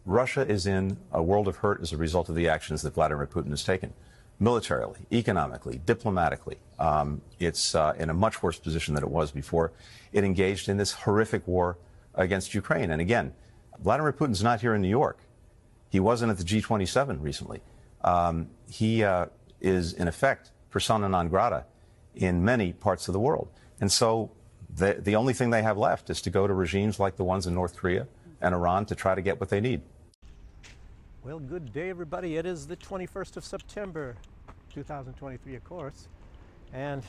Russia is in a world of hurt as a result of the actions that Vladimir Putin has taken. Militarily, economically, diplomatically, it's in a much worse position than it was before it engaged in this horrific war against Ukraine. And again, Vladimir Putin's not here in New York. He wasn't at the G27 recently. He is, in effect, persona non grata in many parts of the world. And so the only thing they have left is to go to regimes like the ones in North Korea and Iran to try to get what they need. Well, good day, everybody. It is the 21st of September, 2023, of course. And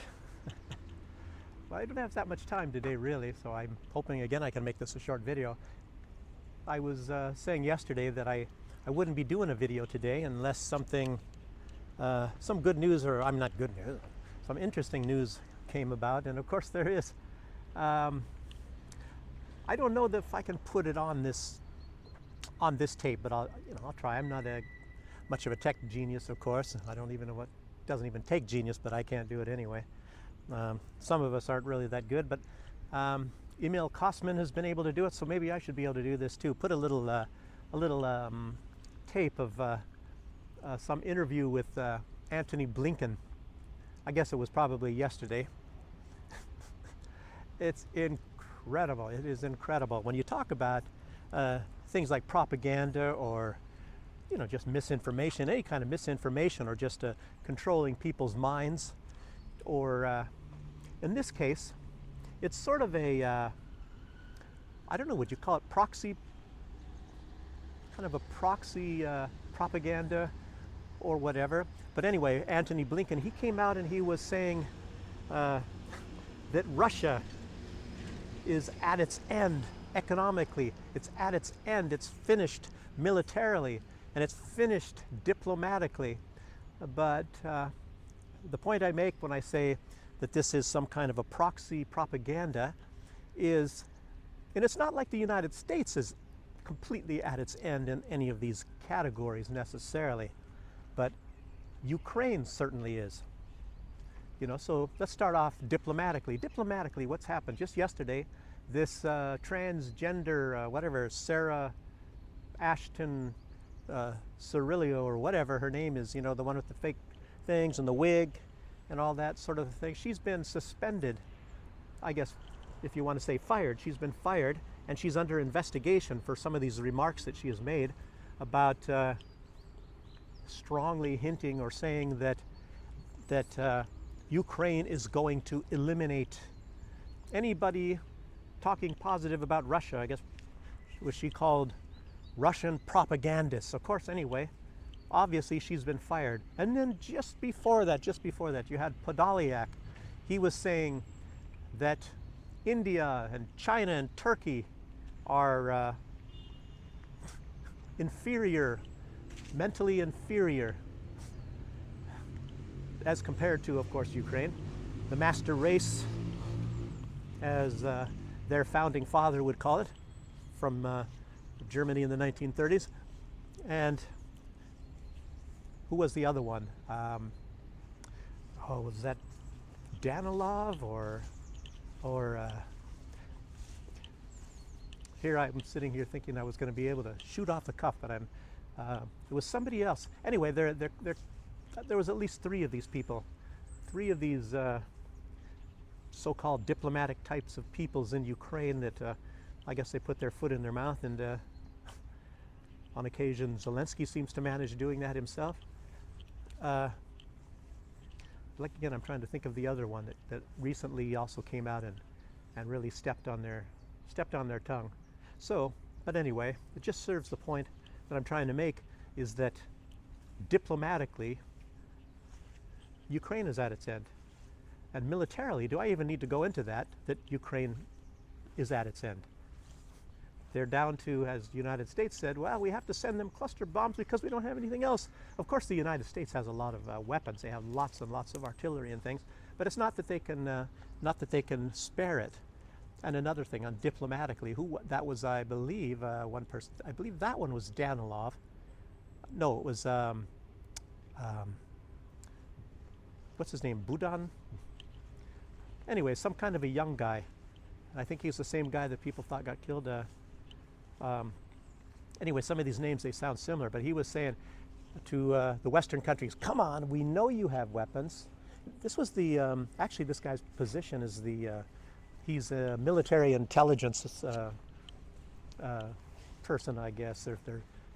well, I don't have that much time today, really, so I'm hoping, again, I can make this a short video. I was saying yesterday that I wouldn't be doing a video today unless something, some good news, or I'm not good news, some interesting news came about, and of course there is. I don't know if I can put it on this tape, but I'll try. I'm not much of a tech genius, of course. I don't even know what, doesn't even take genius, but I can't do it anyway. Some of us aren't really that good, but Emil Kosman has been able to do it, so maybe I should be able to do this too. Put a little tape of some interview with Antony Blinken. I guess it was probably yesterday. It's incredible. It is incredible. When you talk about things like propaganda or, just misinformation, any kind of misinformation, or just controlling people's minds, or in this case, it's sort of a, I don't know, would you call it proxy, kind of a proxy propaganda or whatever. But anyway, Antony Blinken, he came out and he was saying that Russia is at its end economically, it's at its end, it's finished militarily, and it's finished diplomatically. But the point I make when I say that this is some kind of a proxy propaganda is, and it's not like the United States is completely at its end in any of these categories necessarily, but Ukraine certainly is. So let's start off diplomatically. Diplomatically, what's happened? Just yesterday, this transgender, whatever, Sarah Ashton Cirillo, or whatever her name is, the one with the fake things and the wig and all that sort of thing, she's been suspended. I guess if you want to say fired, she's been fired, and she's under investigation for some of these remarks that she has made about strongly hinting or saying that Ukraine is going to eliminate anybody talking positive about Russia. I guess what she called Russian propagandists. Of course, anyway, obviously she's been fired. And then just before that, you had Podolyak. He was saying that India and China and Turkey are inferior, mentally inferior, as compared to, of course, Ukraine, the master race, as their founding father would call it, from Germany in the 1930s. And who was the other one? Was that Danilov or here I'm sitting here thinking I was going to be able to shoot off the cuff, but it was somebody else. Anyway, there was at least three of these people, three of these so-called diplomatic types of peoples in Ukraine that I guess they put their foot in their mouth, and on occasion Zelensky seems to manage doing that himself. Like again, I'm trying to think of the other one that recently also came out and really stepped on their tongue. So, but anyway, it just serves the point that I'm trying to make, is that diplomatically, Ukraine is at its end. And militarily, do I even need to go into that Ukraine is at its end? They're down to, as the United States said, well, we have to send them cluster bombs because we don't have anything else. Of course, the United States has a lot of weapons. They have lots and lots of artillery and things, but it's not that they can spare it. And another thing, on diplomatically, that was, I believe, one person. I believe that one was Danilov. No, it was what's his name? Budan. Anyway, some kind of a young guy. I think he's the same guy that people thought got killed. anyway, some of these names, they sound similar, but he was saying to the Western countries, come on, we know you have weapons. This was the, actually this guy's position is he's a military intelligence person, I guess,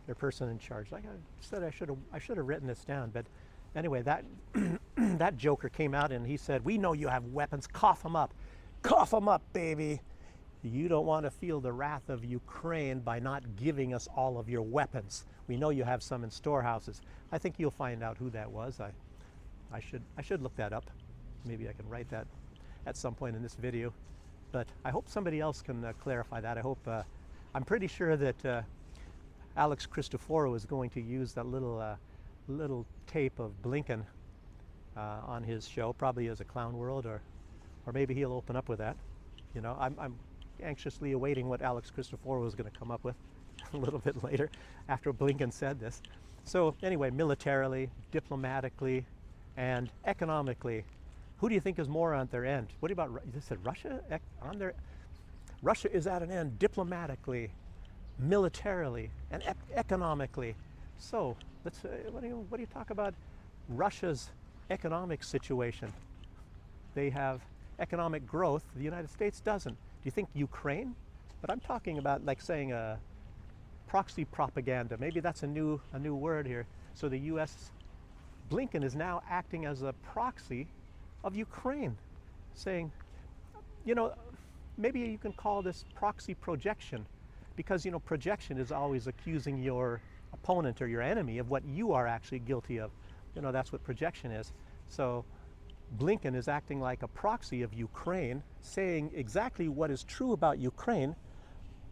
their person in charge. Like I said, I should have written this down, but anyway, that that joker came out and he said, we know you have weapons, cough them up, baby. You don't want to feel the wrath of Ukraine by not giving us all of your weapons. We know you have some in storehouses. I think you'll find out who that was. I should look that up. Maybe I can write that at some point in this video. But I hope somebody else can clarify that. I hope, I'm pretty sure that Alex Christoforou is going to use that little tape of Blinken on his show, probably as a Clown World, or maybe he'll open up with that. You know, I'm anxiously awaiting what Alex Christoforou is going to come up with a little bit later after Blinken said this. So anyway, militarily, diplomatically, and economically, who do you think is more on their end? What about, you said Russia on their, Russia is at an end diplomatically, militarily, and economically. So let's, what do you talk about Russia's economic situation? They have economic growth, the United States doesn't. Do you think Ukraine? But I'm talking about like saying proxy propaganda. Maybe that's a new word here. So the U.S. Blinken is now acting as a proxy of Ukraine, saying, you know, maybe you can call this proxy projection, because, you know, projection is always accusing your opponent or your enemy of what you are actually guilty of. You know, that's what projection is. So Blinken is acting like a proxy of Ukraine, saying exactly what is true about Ukraine,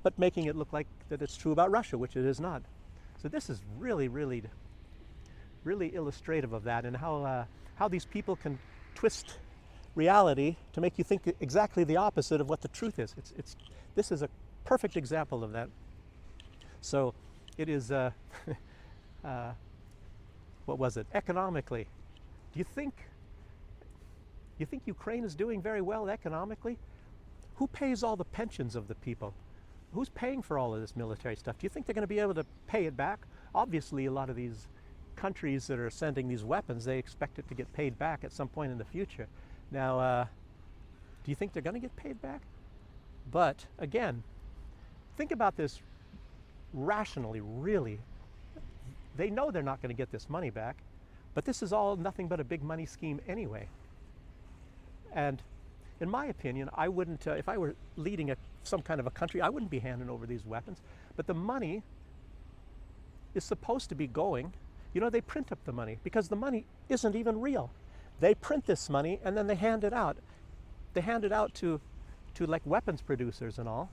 but making it look like that it's true about Russia, which it is not. So this is really, really, really illustrative of that, and how these people can twist reality to make you think exactly the opposite of what the truth is. This is a perfect example of that. So it is, what was it? Economically, do you think Ukraine is doing very well economically? Who pays all the pensions of the people? Who's paying for all of this military stuff? Do you think they're going to be able to pay it back? Obviously, a lot of these countries that are sending these weapons, they expect it to get paid back at some point in the future. Now, do you think they're going to get paid back? But again, think about this rationally, really. They know they're not going to get this money back, but this is all nothing but a big money scheme anyway. And in my opinion, I wouldn't, if I were leading some kind of a country, I wouldn't be handing over these weapons. But the money is supposed to be going, you know, they print up the money because the money isn't even real. They print this money and then they hand it out. They hand it out to like weapons producers and all,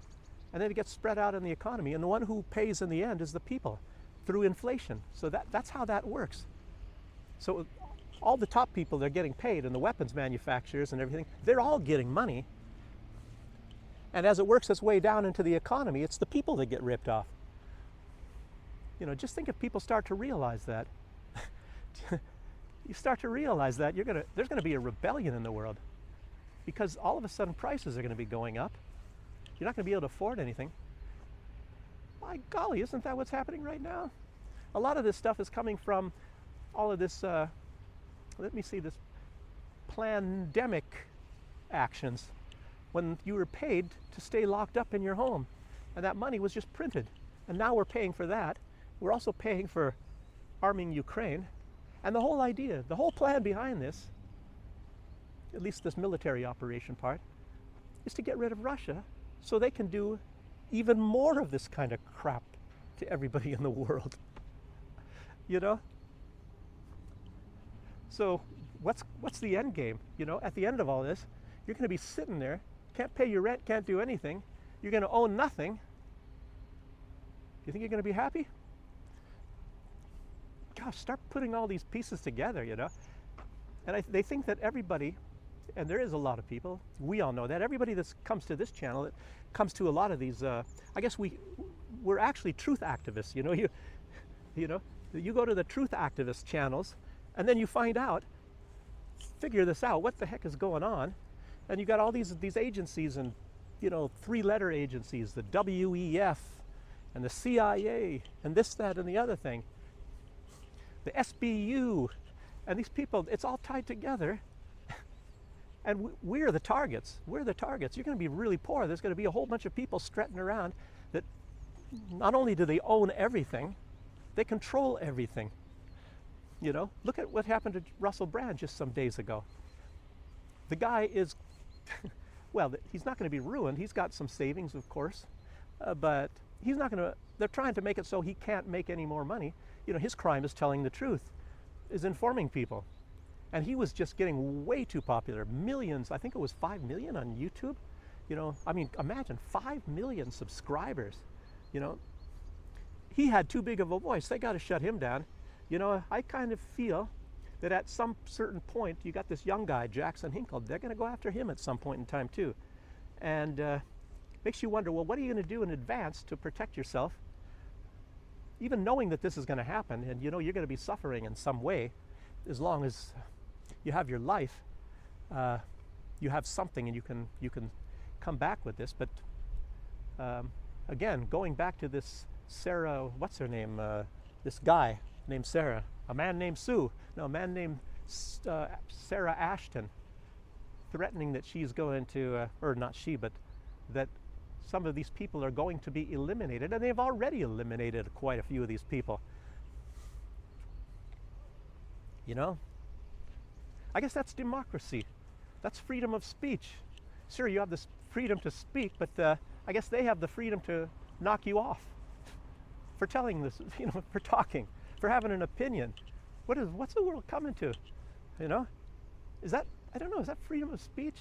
and then it gets spread out in the economy. And the one who pays in the end is the people through inflation. So that's how that works. So all the top people, they're getting paid, and the weapons manufacturers and everything, they're all getting money. And as it works its way down into the economy, it's the people that get ripped off. You know, just think if people start to realize that. You start to realize that there's going to be a rebellion in the world, because all of a sudden prices are going to be going up. You're not going to be able to afford anything. My golly, isn't that what's happening right now? A lot of this stuff is coming from all of this, let me see, this pandemic actions, when you were paid to stay locked up in your home, and that money was just printed. And now we're paying for that. We're also paying for arming Ukraine. And the whole idea, the whole plan behind this, at least this military operation part, is to get rid of Russia so they can do even more of this kind of crap to everybody in the world. You know? So what's the end game? You know, at the end of all this, you're going to be sitting there, can't pay your rent, can't do anything. You're going to own nothing. Do you think you're going to be happy? Gosh, start putting all these pieces together, you know. And they think that everybody, and there is a lot of people, we all know that, everybody that comes to this channel, it comes to a lot of these, I guess we're actually truth activists, you know. You go to the truth activist channels, and then you find out, figure this out, what the heck is going on, and you got all these agencies, and, you know, 3-letter agencies, the WEF, and the CIA, and this, that, and the other thing. The SBU, and these people, it's all tied together. And we're the targets. We're the targets. You're going to be really poor. There's going to be a whole bunch of people strutting around that not only do they own everything, they control everything. You know, look at what happened to Russell Brand just some days ago. The guy is, well, he's not going to be ruined. He's got some savings, of course, but he's not going to, they're trying to make it so he can't make any more money. You know, his crime is telling the truth, is informing people. And he was just getting way too popular. Millions, I think it was 5 million on YouTube. You know, I mean, imagine 5 million subscribers. You know, he had too big of a voice. They got to shut him down. You know, I kind of feel that at some certain point, you got this young guy, Jackson Hinkle, they're going to go after him at some point in time too. And makes you wonder, well, what are you going to do in advance to protect yourself? Even knowing that this is going to happen, and you know you're going to be suffering in some way, as long as you have your life, you have something, and you can come back with this. But again, going back to this Sarah, what's her name? This guy named Sarah, a man named Sue, no, a man named Sarah Ashton, threatening that she's going to, or not she, but that some of these people are going to be eliminated, and they've already eliminated quite a few of these people. You know? I guess that's democracy. That's freedom of speech. Sure, you have this freedom to speak, but I guess they have the freedom to knock you off for telling this, you know, for talking, for having an opinion. What's the world coming to? You know? Is that, I don't know, is that freedom of speech?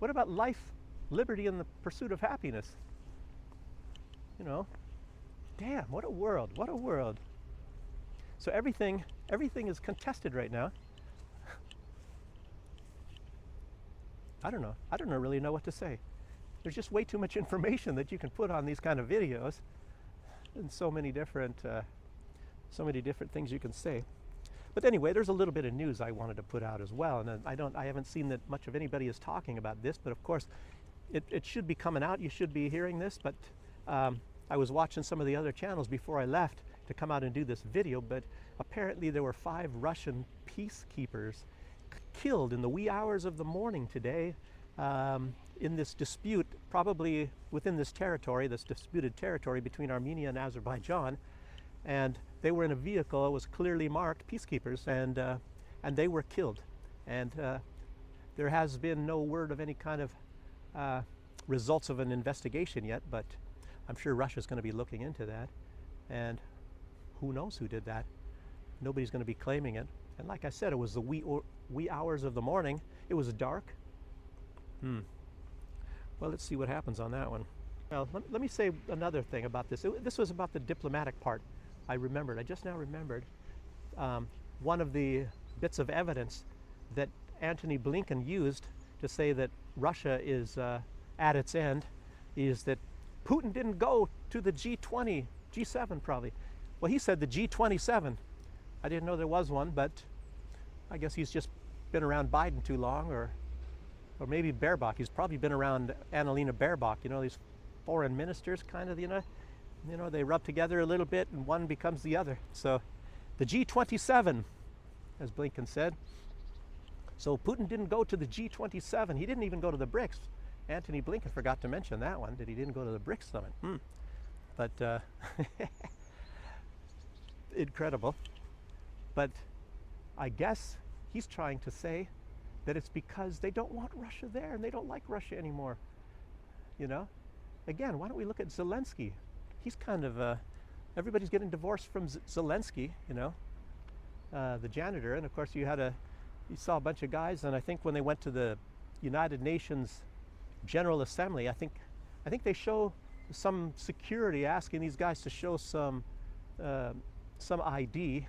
What about life, liberty, and the pursuit of happiness? You know? Damn, what a world, what a world. So everything is contested right now. I don't really know what to say. There's just way too much information that you can put on these kind of videos, and so many different things you can say. But anyway, there's a little bit of news I wanted to put out as well, and I haven't seen that much of anybody is talking about this, but of course, it should be coming out. You should be hearing this, but I was watching some of the other channels before I left to come out and do this video, but apparently there were 5 Russian peacekeepers killed in the wee hours of the morning today in this dispute, probably within this territory, this disputed territory between Armenia and Azerbaijan. And they were in a vehicle, it was clearly marked peacekeepers, and they were killed. And there has been no word of any kind of results of an investigation yet, but I'm sure Russia's going to be looking into that. And who knows who did that? Nobody's going to be claiming it. And like I said, it was the wee hours of the morning. It was dark. Well, let's see what happens on that one. Well, let me say another thing about this. This was about the diplomatic part. I just now remembered one of the bits of evidence that Antony Blinken used to say that Russia is at its end is that Putin didn't go to the G20, G7 probably. Well, he said the G27. I didn't know there was one, but I guess he's just been around Biden too long, or maybe Baerbock. He's probably been around Annalena Baerbock. You know, these foreign ministers kind of, you know, they rub together a little bit and one becomes the other. So the G27, as Blinken said. So Putin didn't go to the G27. He didn't even go to the BRICS. Antony Blinken forgot to mention that one, that he didn't go to the BRICS summit. But incredible. But I guess he's trying to say that it's because they don't want Russia there and they don't like Russia anymore. You know? Again, why don't we look at Zelensky? He's kind of, everybody's getting divorced from Zelensky, you know, the janitor. And of course you saw a bunch of guys, and I think when they went to the United Nations General Assembly, I think they show some security asking these guys to show some ID,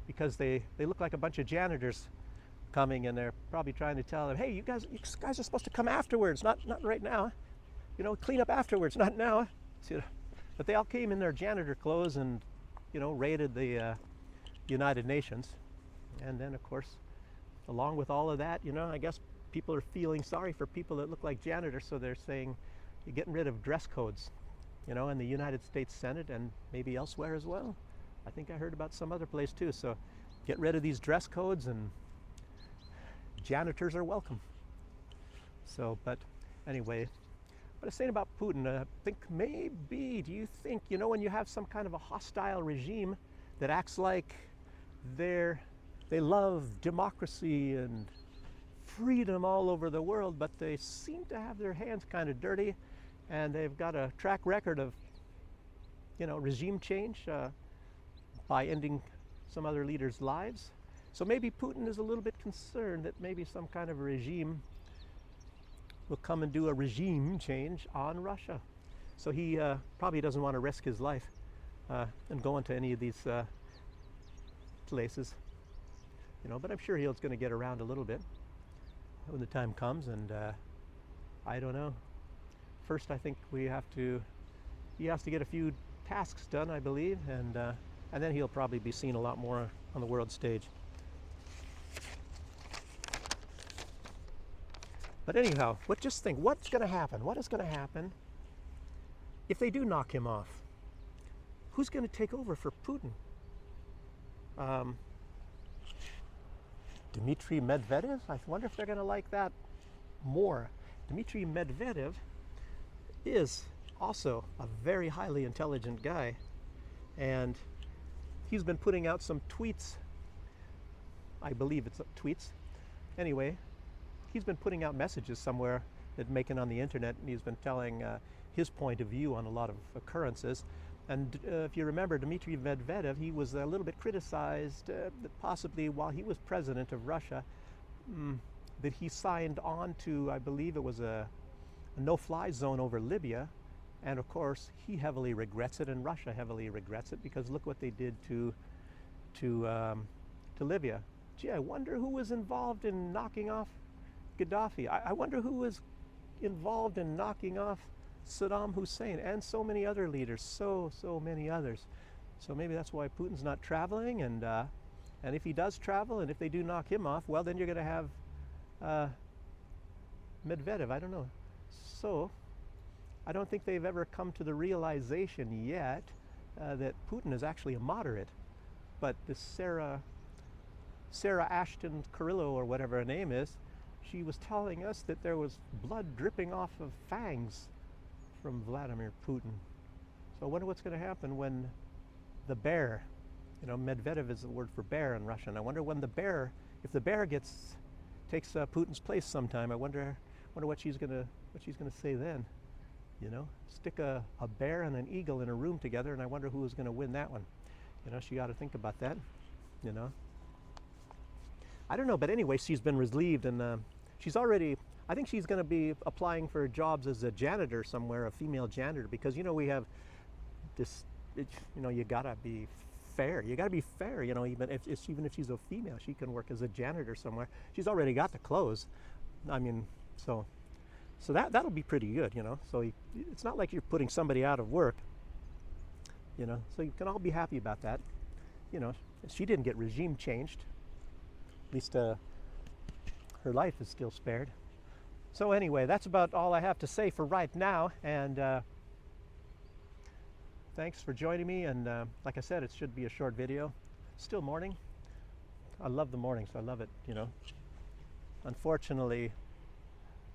because they look like a bunch of janitors coming, and they're probably trying to tell them, hey, you guys are supposed to come afterwards, not right now. You know, clean up afterwards, not now. So, but they all came in their janitor clothes and, you know, raided the United Nations. And then, of course, along with all of that, you know, I guess people are feeling sorry for people that look like janitors, so they're saying you're getting rid of dress codes. you know, in the United States Senate and maybe elsewhere as well. I think I heard about some other place too. So get rid of these dress codes and janitors are welcome. So, but anyway, what I was saying about Putin, I think maybe, do you think, you know, when you have some kind of a hostile regime that acts like they love democracy and freedom all over the world, but they seem to have their hands kind of dirty, and they've got a track record of, you know, regime change by ending some other leaders' lives. So maybe Putin is a little bit concerned that maybe some kind of a regime will come and do a regime change on Russia. So he probably doesn't want to risk his life and go into any of these places, you know, but I'm sure he's going to get around a little bit when the time comes, and I don't know. First, I think he has to get a few tasks done, I believe, and then he'll probably be seen a lot more on the world stage. But anyhow, just think, what's going to happen? What is going to happen if they do knock him off? Who's going to take over for Putin? Dmitry Medvedev? I wonder if they're going to like that more. Dmitry Medvedev is also a very highly intelligent guy, and he's been putting out some tweets. I believe it's tweets. Anyway, he's been putting out messages somewhere that making on the internet, and he's been telling his point of view on a lot of occurrences. And if you remember, Dmitry Medvedev, he was a little bit criticized that possibly while he was president of Russia, that he signed on to, I believe it was a no-fly zone over Libya. And of course, he heavily regrets it, and Russia heavily regrets it, because look what they did to Libya. Gee, I wonder who was involved in knocking off Gaddafi. I wonder who was involved in knocking off Saddam Hussein and so many other leaders, so many others. So maybe that's why Putin's not traveling, and if he does travel, and if they do knock him off, well, then you're going to have Medvedev. I don't know. So I don't think they've ever come to the realization yet that Putin is actually a moderate. But this Sarah Ashton Carrillo, or whatever her name is, she was telling us that there was blood dripping off of fangs from Vladimir Putin. So I wonder what's going to happen when the bear, you know, Medvedev is the word for bear in Russian. I wonder when the bear, if the bear takes Putin's place sometime. I wonder what she's going to say then. You know, stick a bear and an eagle in a room together, and I wonder who is going to win that one. You know, she got to think about that. You know, I don't know, but anyway, she's been relieved, and she's already, I think she's going to be applying for jobs as a janitor somewhere, a female janitor, because, you know, we have this, you know, you got to be fair. You got to be fair, you know, even if she's a female, she can work as a janitor somewhere. She's already got the clothes. I mean, so that'll be pretty good, you know. So it's not like you're putting somebody out of work, you know. So you can all be happy about that. You know, she didn't get regime changed. At least her life is still spared. So anyway, that's about all I have to say for right now, and thanks for joining me. And like I said, it should be a short video. Still morning. I love the mornings. I love it, you know. Unfortunately,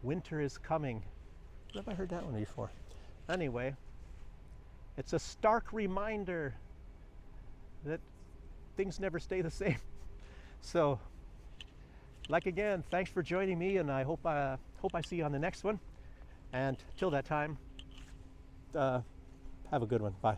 winter is coming. Where have I heard that one before? Anyway, it's a stark reminder that things never stay the same. So, like again, thanks for joining me, and I hope I see you on the next one. And till that time, have a good one. Bye.